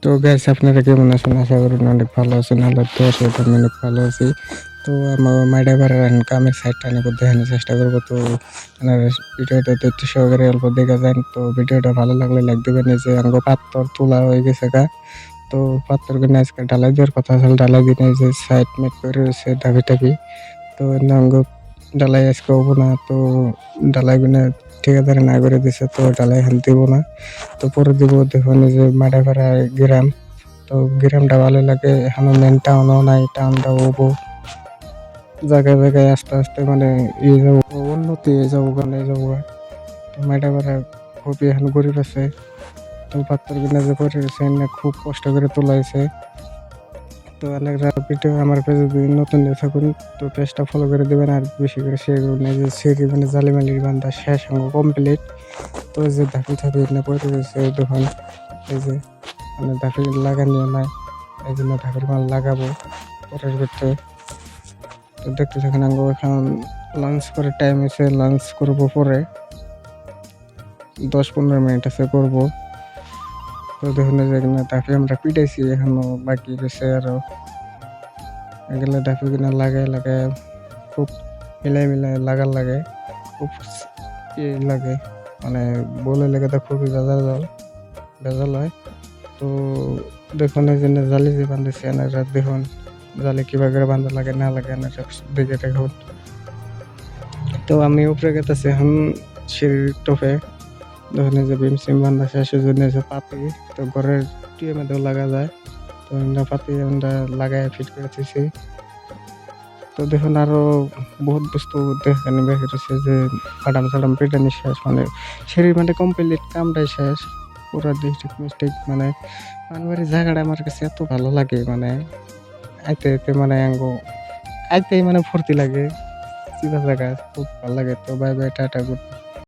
তো গাইস আপনারা কেমন আছেন? আশা করি অনেক ভালো আছেন। আল্লাহর দোয়ায় আমি অনেক ভালো আছি। তো আমার মাই ড্রাইভারের কামের সাইডটা আমি দেখানোর চেষ্টা করব। তো আপনারা ভিডিওটা ধৈর্য সহকারে অল্প দেখে যান। তো ভিডিওটা ভালো লাগলে লাইক দিবেন। এই যে আমাকে পাথর তোলা হয়ে গেছে গা। তো পাথরগুলো আজকে ঢালাই দেওয়ার কথা ছিল, ঢালাই দিনে যে সাইড মেট করে রয়েছে ঢাবি। তো নাঙ্গ ঢালাই আজকে হবো না। তো ঢালাইগুলো ঠিকাদারে না করে দিছে, তো ঢালাই এখন দিব না। তো পরে দিব। দেখুন এই যে মাডাপাড়া গ্রাম, তো গ্রামটা ভালো লাগে। এখনো মেন টাউনও নাই, টাউনটা হবো জায়গায় জায়গায় আস্তে আস্তে মানে ইয়ে যাবো, উন্নতি হয়ে যাবো, গানে যাবো। তো মাডাপাড়া খুবই এখন গরিব আছে। তো পাত্তর কিনা যে করে না খুব কষ্ট করে তোলাইছে। তো অনেক ভিডিও আমার পেজে যদি নতুন দিয়ে থাকুন, তো পেজটা ফলো করে দেবেন আর বেশি করে শেয়ার করবেন। এই যে সিঁড়ি মানে জালিমালির বান্ধা শেষ অঙ্গ কমপ্লিট। তো এই যে ধাপি না পড়ে রয়েছে দেখুন। এই যে মানে ধাপি লাগানিও নাই, এই জন্য ধাপের মাল লাগাবো পরের ভিতরে। তো দেখতে থাকেন। আঙ্গো এখন লাঞ্চ করে টাইম এসে লাঞ্চ করবো পরে 10-15 মিনিট আছে করবো। তো দেখুন এই যে এখানে ধাপি আমরা পিটাইছি, এখনো বাকি রয়েছে আরো। এগুলো ধাপি কিনা লাগায় খুব মিলাই লাগার লাগে, খুব লাগে মানে বলে লেগে তো খুবই ভেজাল হয়। তো দেখুন এই জন্য জালি যে বান্ধেছি এনারা, দেখুন জালি কিভাবে করে বান্ধা লাগে না লাগে এনারা দেখে দেখুন। তো আমি উপরে গেতেছি এখন সিঁড়ির টপে। দেখুন এই যে বিম সিম বান্ধা শেষের জন্য যে পাতি, তো ঘরের টিএ মধ্যেও লাগা যায়। তো আমরা পাতি আমরা লাগাই ফিট করে দিয়েছি। তো দেখুন আরো বহুত বস্তু দেখেন বেরিয়েছে যে সাডাম পেটানি শেষ, মানে সিঁড়ির মানে কমপ্লিট কামটাই শেষ। পুরা ডিস্ট্রিক্ট মিস্টেক মানে পানবাড়ির জায়গাটা আমার কাছে এত ভালো লাগে, মানে আইতে মানে আইতেই মানে ফুর্তি লাগে। চিন্তা জায়গা খুব ভালো লাগে। তো বাই বাই, টাটা, গুড।